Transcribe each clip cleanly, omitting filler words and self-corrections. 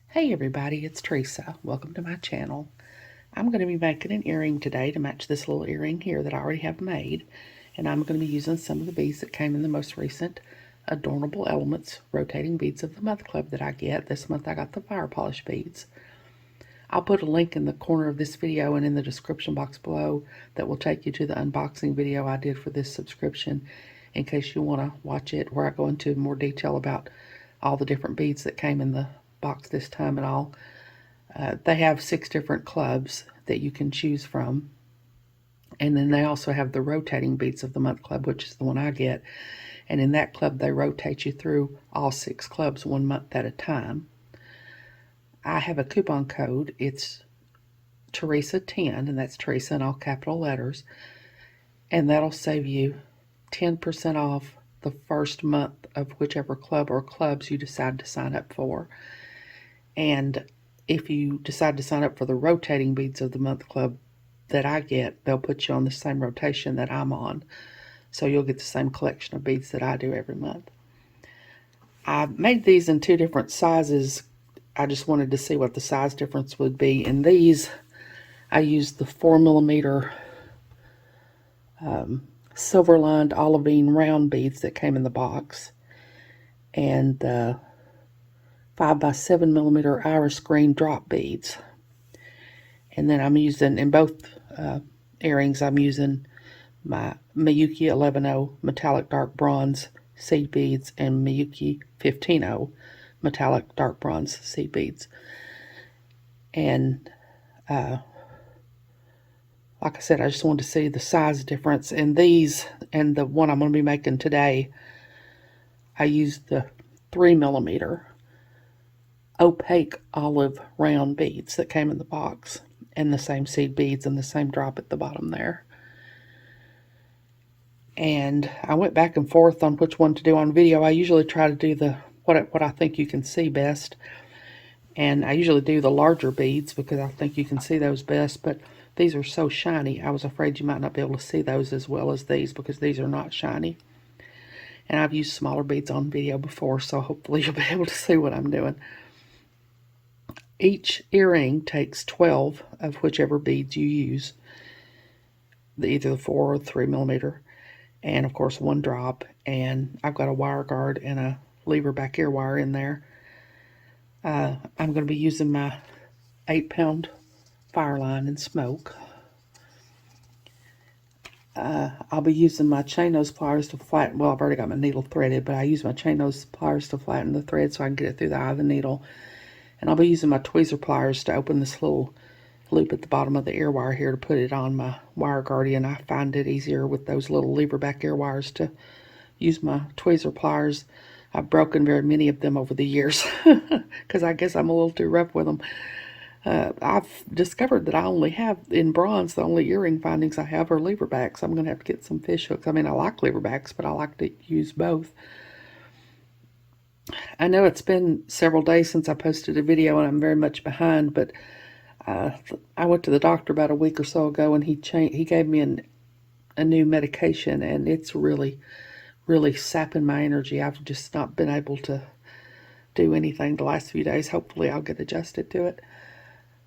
Hey everybody, it's Teresa. Welcome to my channel. I'm going to be making an earring today to match this little earring here that I already have made. And I'm going to be using some of the beads that came in the most recent Adornable Elements Rotating Beads of the Month Club that I get. This month I got the fire polish beads. I'll put a link in the corner of this video and in the description box below that will take you to the unboxing video I did for this subscription in case you want to watch it, where I go into more detail about all the different beads that came in the box this time and all. They have 6 different clubs that you can choose from. And then they also have the rotating beads of the month club, which is the one I get. And in that club, they rotate you through all 6 clubs 1 month at a time. I have a coupon code. It's Teresa10, and that's Teresa in all capital letters. And that'll save you 10% off the first month of whichever club or clubs you decide to sign up for. And if you decide to sign up for the rotating beads of the month club that I get, they'll put you on the same rotation that I'm on. So you'll get the same collection of beads that I do every month. I made these in 2 different sizes. I just wanted to see what the size difference would be. In these, I used the 4mm silver lined olivine round beads that came in the box, and 5x7mm iris green drop beads. And then I'm using, in both earrings, I'm using my Miyuki 11.0 metallic dark bronze seed beads and Miyuki 15.0 metallic dark bronze seed beads. And like I said, I just wanted to see the size difference in these and the one I'm going to be making today. I used the 3mm opaque olive round beads that came in the box, and the same seed beads and the same drop at the bottom there. And I went back and forth on which one to do on video. I usually try to do the what I think you can see best, and I usually do the larger beads because I think you can see those best, but these are so shiny I was afraid you might not be able to see those as well as these because these are not shiny. And I've used smaller beads on video before, so hopefully you'll be able to see what I'm doing. Each earring takes 12 of whichever beads you use, either the 4 or 3mm, and of course 1 drop. And I've got a wire guard and a lever back ear wire in there. I'm going to be using my 8-pound fire line and smoke. I'll be using my chain nose pliers to flatten, well, I've already got my needle threaded, but I use my chain nose pliers to flatten the thread so I can get it through the eye of the needle. And I'll be using my tweezer pliers to open this little loop at the bottom of the ear wire here to put it on my wire guardian. I find it easier with those little lever back ear wires to use my tweezer pliers. I've broken very many of them over the years because I guess I'm a little too rough with them. I've discovered that I only have, in bronze, the only earring findings I have are lever backs. I'm going to have to get some fish hooks. I mean, I like lever backs, but I like to use both. I know it's been several days since I posted a video and I'm very much behind, but I went to the doctor about a week or so ago and he gave me a new medication, and it's really sapping my energy. I've just not been able to do anything the last few days. Hopefully I'll get adjusted to it.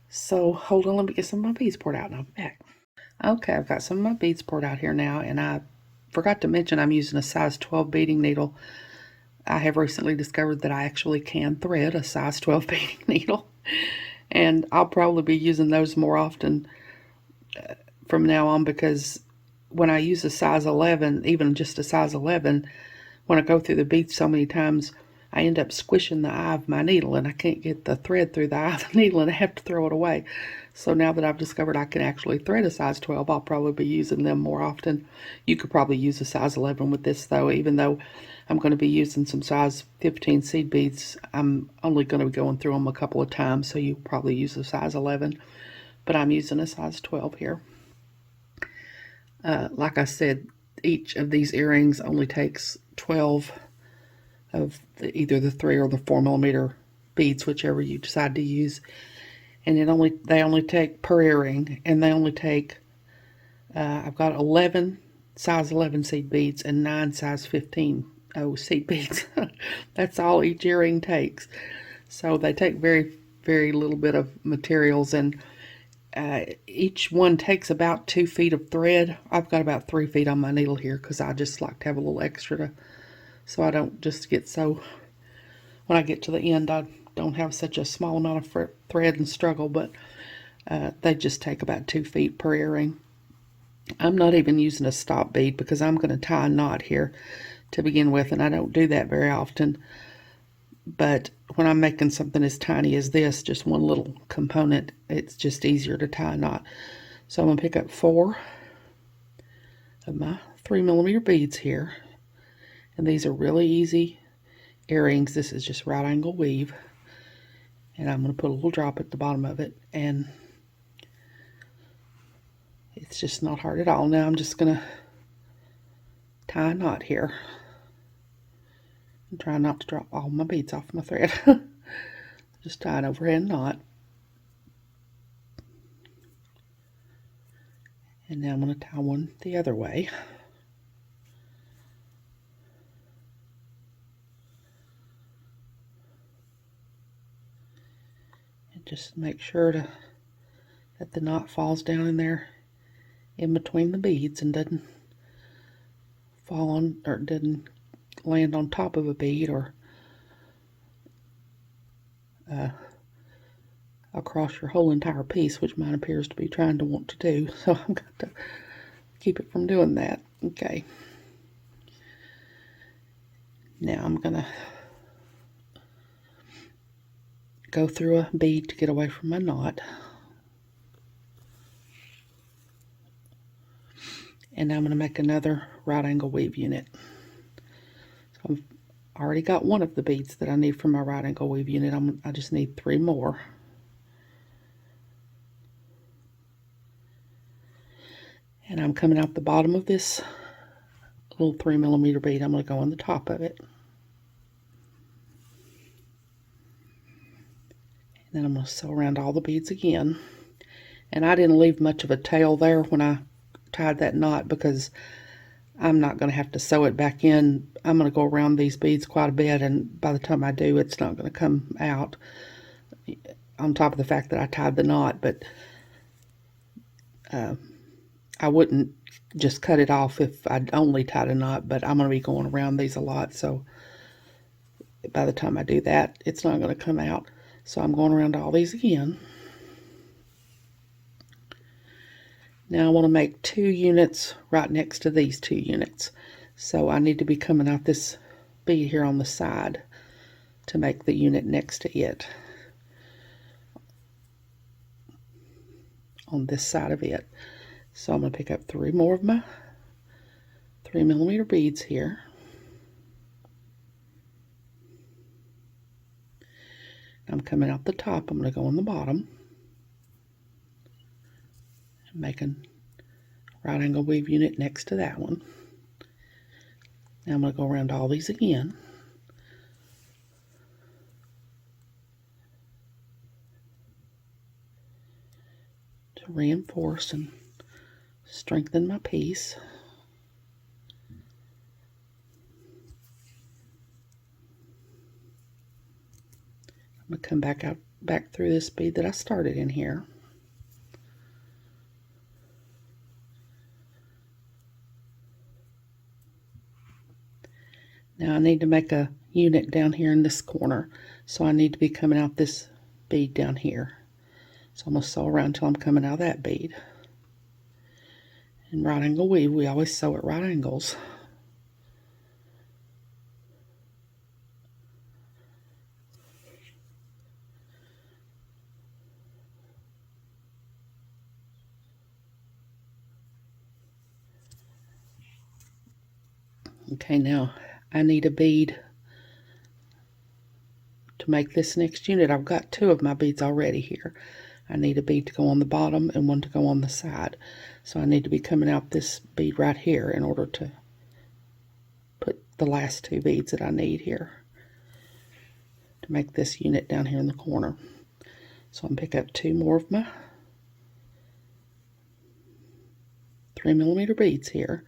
So hold on, let me get some of my beads poured out and I'll be back. Okay, I've got some of my beads poured out here now, and I forgot to mention I'm using a size 12 beading needle. I have recently discovered that I actually can thread a size 12 beading needle, and I'll probably be using those more often from now on, because when I use a size 11, even just a size 11, when I go through the beads so many times, I end up squishing the eye of my needle and I can't get the thread through the eye of the needle and I have to throw it away. So now that I've discovered I can actually thread a size 12, I'll probably be using them more often. You could probably use a size 11 with this though, even though I'm going to be using some size 15 seed beads. I'm only going to be going through them a couple of times, so you probably use a size 11, but I'm using a size 12 here. Like I said, each of these earrings only takes 12 of either the 3 or the 4mm beads, whichever you decide to use. And they only take per earring, and they only take I've got 11 size 11 seed beads and 9 size 15 seed beads. That's all each earring takes. So they take very very little bit of materials, and each one takes about 2 feet of thread. I've got about 3 feet on my needle here because I just like to have a little extra so I don't just get so, when I get to the end, I don't have such a small amount of thread and struggle, but they just take about 2 feet per earring. I'm not even using a stop bead because I'm going to tie a knot here to begin with, and I don't do that very often. But when I'm making something as tiny as this, just one little component, it's just easier to tie a knot. So I'm going to pick up 4 of my 3mm beads here. And these are really easy earrings. This is just right angle weave. And I'm going to put a little drop at the bottom of it. And it's just not hard at all. Now I'm just going to tie a knot here. And try not to drop all my beads off my thread. Just tie an overhand knot. And now I'm going to tie one the other way. And just make sure that the knot falls down in there in between the beads and doesn't fall on, or doesn't land on top of a bead or across your whole entire piece, which mine appears to be trying to want to do. So I'm going to keep it from doing that. Okay. Now I'm going to go through a bead to get away from my knot. And now I'm going to make another right angle weave unit. So I've already got one of the beads that I need for my right angle weave unit. I just need 3 more. And I'm coming out the bottom of this little 3mm bead. I'm going to go on the top of it. And then I'm going to sew around all the beads again. And I didn't leave much of a tail there when I tied that knot because I'm not going to have to sew it back in. I'm going to go around these beads quite a bit, and by the time I do, it's not going to come out, on top of the fact that I tied the knot. But I wouldn't just cut it off if I'd only tied a knot, but I'm going to be going around these a lot, so by the time I do that, it's not going to come out. So I'm going around all these again. Now I want to make 2 units right next to these 2 units. So I need to be coming out this bead here on the side to make the unit next to it. On this side of it. So I'm going to pick up 3 more of my 3mm beads here. I'm coming out the top. I'm going to go on the bottom. Making a right angle weave unit next to that one. Now I'm going to go around all these again. To reinforce and strengthen my piece. I'm going to come back through this bead that I started in here. Now I need to make a unit down here in this corner, so I need to be coming out this bead down here. So I'm going to sew around until I'm coming out of that bead. In right angle weave, we always sew at right angles. Okay, now I need a bead to make this next unit. I've got 2 of my beads already here. I need a bead to go on the bottom and one to go on the side. So I need to be coming out this bead right here in order to put the last 2 beads that I need here to make this unit down here in the corner. So I'm going to pick up 2 more of my 3mm beads here,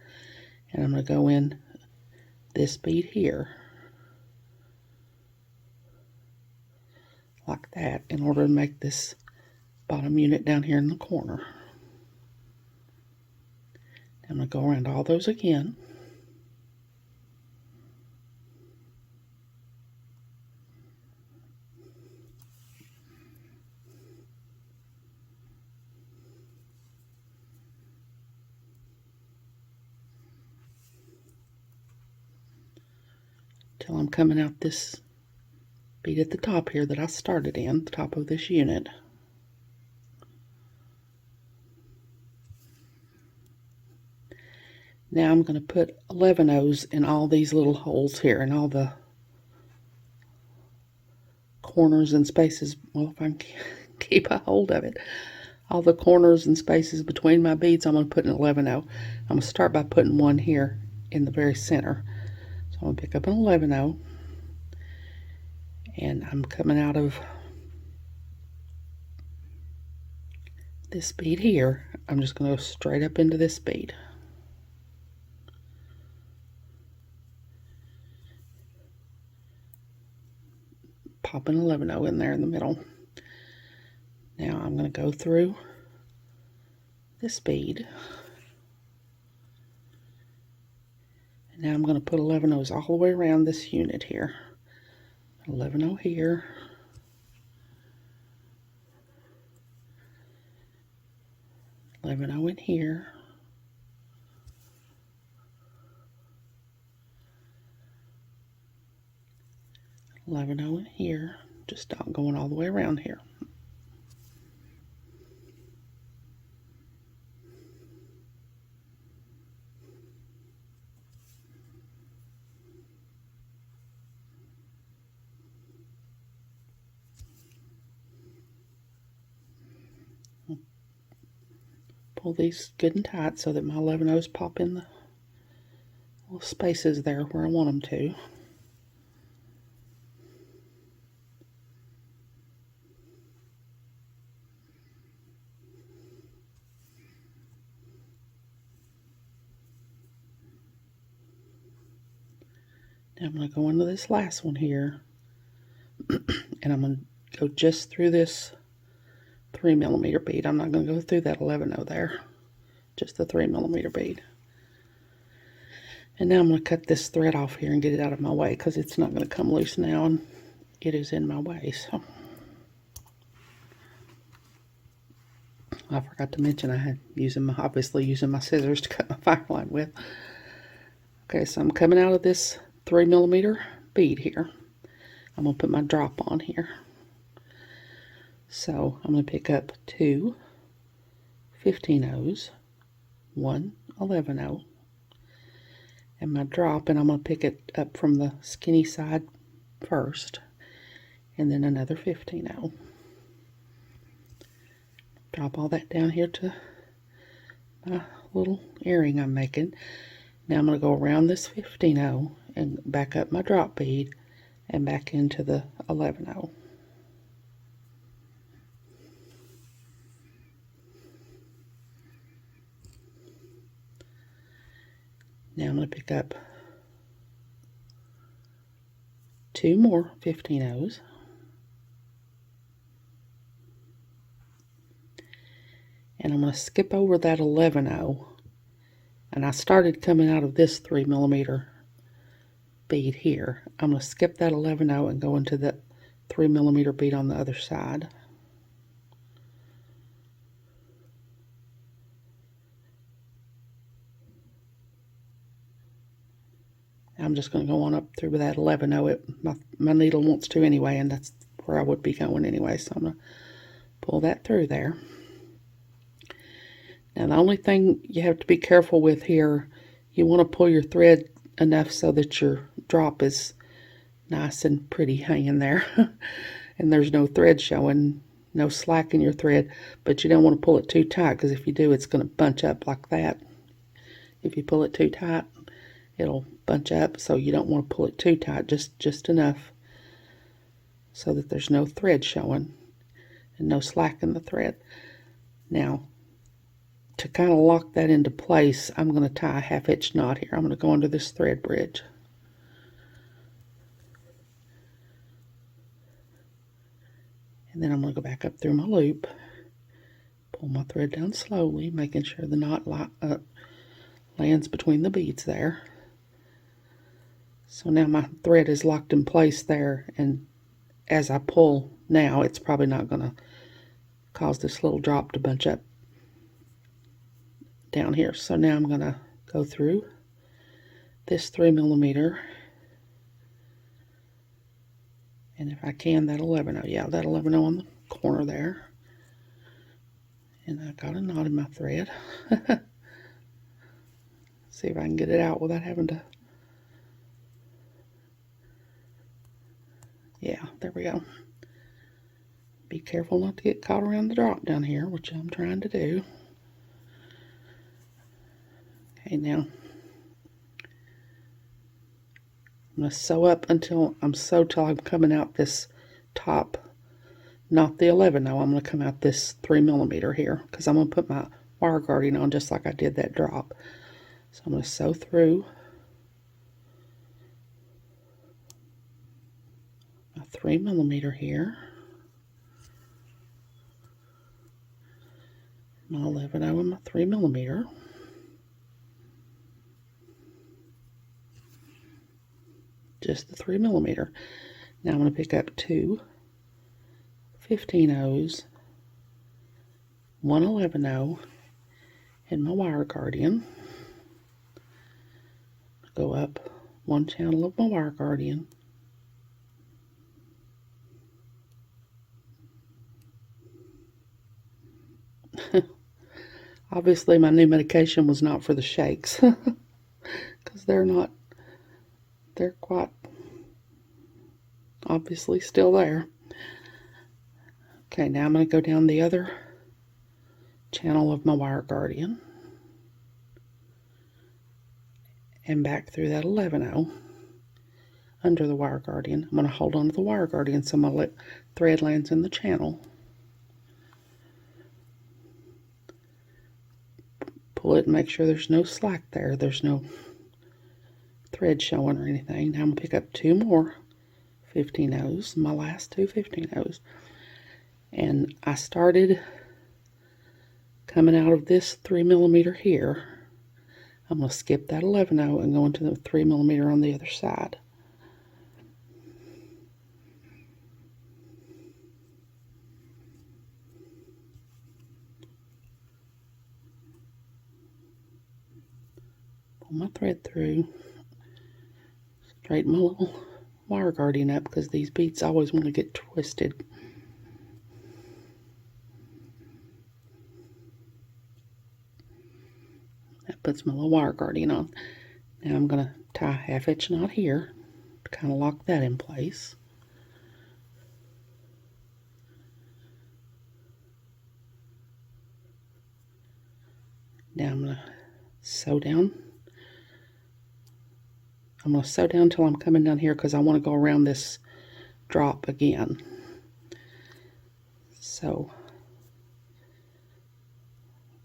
and I'm going to go in this bead here like that in order to make this bottom unit down here in the corner. I'm going to go around all those again. Till I'm coming out this bead at the top here that I started in, the top of this unit. Now I'm going to put 11 O's in all these little holes here and all the corners and spaces. Well, if I can keep a hold of it. All the corners and spaces between my beads, I'm going to put an 11 O. I'm going to start by putting one here in the very center. So I'm going to pick up an 11 O. And I'm coming out of this bead here. I'm just going to go straight up into this bead. Pop an 11 O in there in the middle. Now I'm going to go through this bead. And now I'm going to put 11 O's all the way around this unit here. 11 O here. 11 O in here. 11 O in here. Just going all the way around here. Pull these good and tight so that my 11 O's pop in the little spaces there where I want them to. Now I'm going to go into this last one here and I'm going to go just through this 3mm bead. I'm not going to go through that 11 O there, just the 3mm bead. And now I'm going to cut this thread off here and get it out of my way because it's not going to come loose now and it is in my way. So I forgot to mention I had obviously using my scissors to cut my firelight with. Okay, so I'm coming out of this 3mm bead here. I'm going to put my drop on here. So I'm going to pick up two 15 O's, one 11 O, and my drop, and I'm going to pick it up from the skinny side first, and then another 15 O. Drop all that down here to my little earring I'm making. Now I'm going to go around this 15 O and back up my drop bead and back into the 11 O. Now I'm going to pick up two more 15 O's. And I'm going to skip over that 11 O. And I started coming out of this 3mm bead here. I'm going to skip that 11 O and go into the 3mm bead on the other side. I'm just going to go on up through with that 11 O. My needle wants to anyway, and that's where I would be going anyway. So I'm going to pull that through there. Now the only thing you have to be careful with here, you want to pull your thread enough so that your drop is nice and pretty hanging there. And there's no thread showing, no slack in your thread, but you don't want to pull it too tight because if you do, it's going to bunch up like that. If you pull it too tight, it'll bunch up, so you don't want to pull it too tight, just enough so that there's no thread showing and no slack in the thread. Now, to kind of lock that into place, I'm going to tie a 1/2 inch knot here. I'm going to go under this thread bridge. And then I'm going to go back up through my loop, pull my thread down slowly, making sure the knot lands between the beads there. So now my thread is locked in place there, and as I pull now, it's probably not going to cause this little drop to bunch up down here. So now I'm going to go through this 3mm, and if I can, that 11-0. Yeah, that 11-0 on the corner there. And I got a knot in my thread. See if I can get it out without having to. Yeah, there we go. Be careful not to get caught around the drop down here, which I'm trying to do. Okay, now I'm going to sew up until I'm coming out this top, not the 11. Now I'm going to come out this 3mm here, because I'm going to put my wire guarding on just like I did that drop. So I'm going to sew through my 3mm here, my 11-0 and my 3mm. Just the 3mm. Now I'm going to pick up two 15-0s, one 11-0, and my wire guardian. Go up one channel of my wire guardian, obviously my new medication was not for the shakes, because they're quite obviously still there. Okay, now I'm going to go down the other channel of my wire guardian and back through that 11-0 under the wire guardian. I'm going to hold on to the wire guardian so my thread lands in the channel. Pull it and make sure there's no slack there. There's no thread showing or anything. Now I'm going to pick up two more 15-0s, my last two 15-0s. And I started coming out of this 3mm here. I'm going to skip that 11-0 and go into the 3mm on the other side. Pull my thread through, straighten my little wire guardian up because these beads always want to get twisted. That puts my little wire guardian on. Now I'm going to tie a half-inch knot here to kind of lock that in place. Now I'm going to sew down. I'm going to sew down until I'm coming down here because I want to go around this drop again. So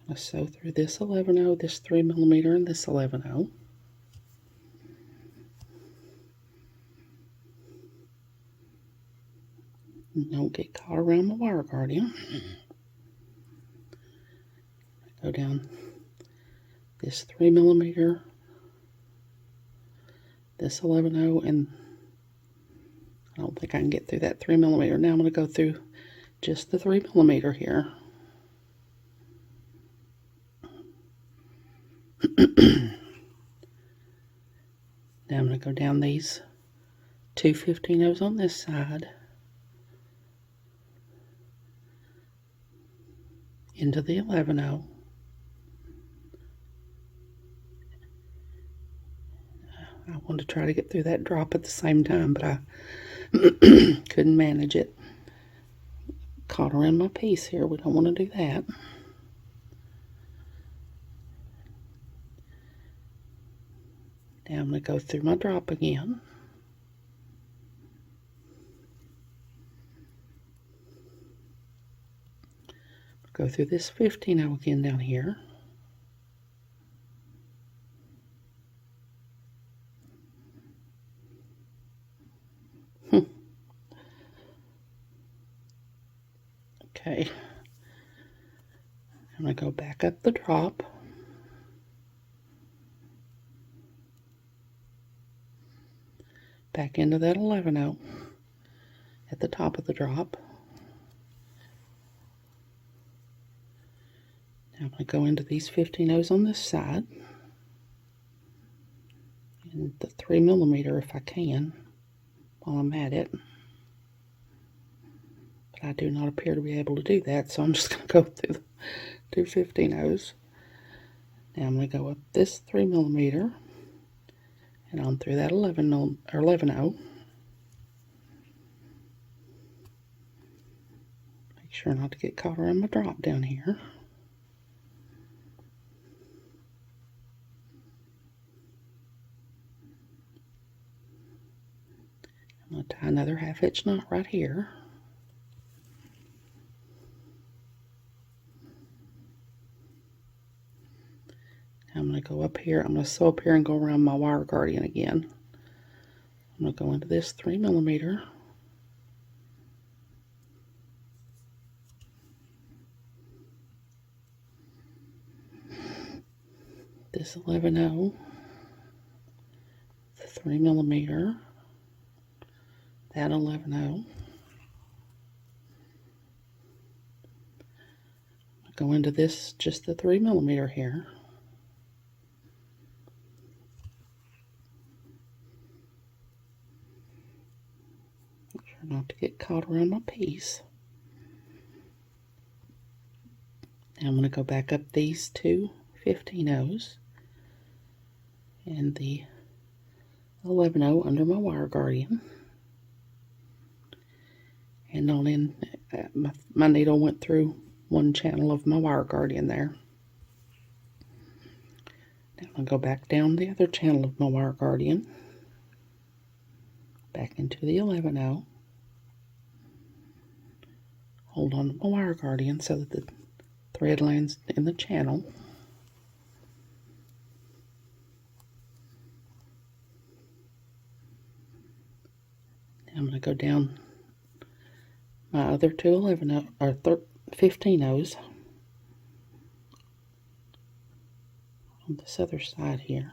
I'm going to sew through this 11-0, this 3mm, and this 11-0. Don't get caught around my wire guardian. Go down this 3mm, this 11-0, and I don't think I can get through that 3mm. Now I'm going to go through just the 3mm here. Now I'm going to go down these two 15-0s on this side into the 11-0. I wanted to try to get through that drop at the same time, but I couldn't manage it. Caught around my piece here. We don't want to do that. Now I'm going to go through my drop again. Go through this 15-0 again down here. I'm going to go back up the drop. Back into that 11-0 at the top of the drop. Now I'm going to go into these 15-0s on this side. And the 3mm if I can while I'm at it. But I do not appear to be able to do that, so I'm just going to go through the two 15-0s. Now I'm going to go up this 3mm and on through that 11-0. Make sure not to get caught around my drop down here. I'm going to tie another 1/2 inch knot right here. I'm going to go up here. I'm going to sew up here and go around my wire guardian again. I'm going to go into this 3mm. This 11-0. The 3mm. That 11-0. Go into this, just the 3mm here. Make sure not to get caught around my piece. Now I'm going to go back up these two 15-0s and the 11-0 under my wire guardian. And on in, my needle went through one channel of my wire guardian there. Now I'm going to go back down the other channel of my wire guardian, back into the 11-0. Hold on to my wire guardian so that the thread lands in the channel. Now I'm going to go down my other two 11-0 or 15-0s on this other side here.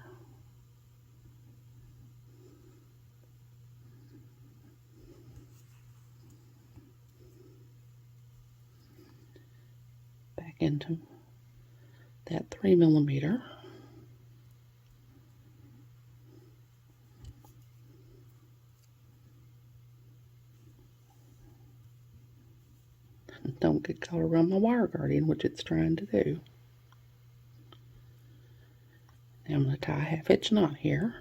Back into that 3mm. Don't get caught around my wire guardian, which it's trying to do. Now I'm going to tie a 1/2 inch knot here.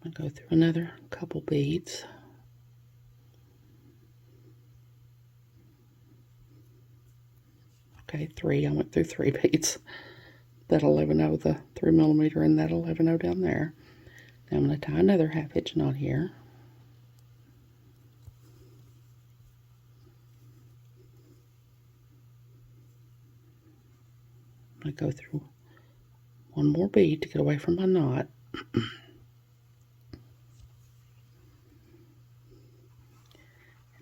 I'm going to go through another couple beads. Okay, 3. I went through 3 beads. That 11-0, the 3mm, and that 11-0 down there. Now I'm going to tie another 1/2 inch knot here. I'm going to go through one more bead to get away from my knot.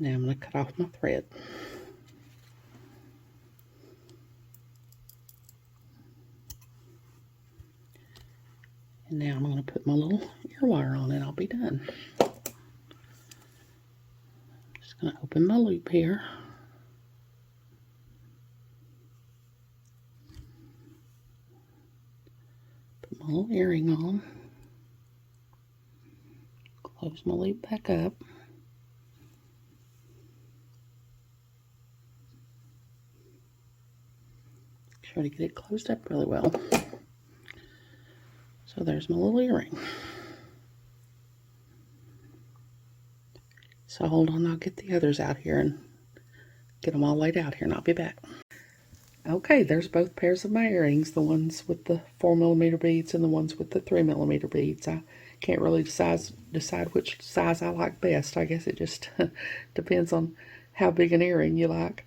Now I'm going to cut off my thread. And now I'm going to put my little ear wire on and I'll be done. Just going to open my loop here. Put my little earring on. Close my loop back up. Make sure to get it closed up really well. So there's my little earring. So hold on, I'll get the others out here and get them all laid out here and I'll be back. Okay, there's both pairs of my earrings, the ones with the 4mm beads and the ones with the 3mm beads. I can't really decide which size I like best. I guess it just depends on how big an earring you like.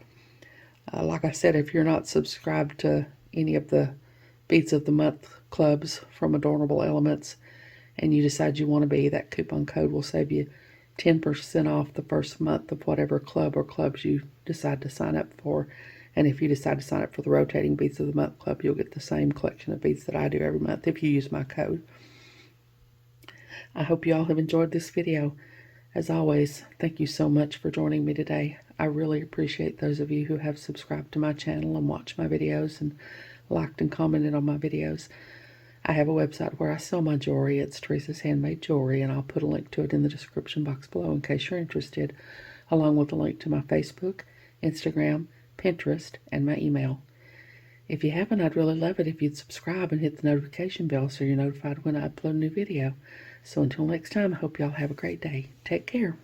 Like I said, if you're not subscribed to any of the Beads of the Month clubs from Adornable Elements, and you decide you want to be, that coupon code will save you 10% off the first month of whatever club or clubs you decide to sign up for. And if you decide to sign up for the Rotating Beads of the Month Club, you'll get the same collection of beads that I do every month if you use my code. I hope you all have enjoyed this video. As always, thank you so much for joining me today. I really appreciate those of you who have subscribed to my channel and watched my videos and liked and commented on my videos. I have a website where I sell my jewelry. It's Teresa's Handmade Jewelry, and I'll put a link to it in the description box below in case you're interested, along with a link to my Facebook, Instagram, Pinterest, and my email. If you haven't, I'd really love it if you'd subscribe and hit the notification bell so you're notified when I upload a new video. So until next time, I hope y'all have a great day. Take care.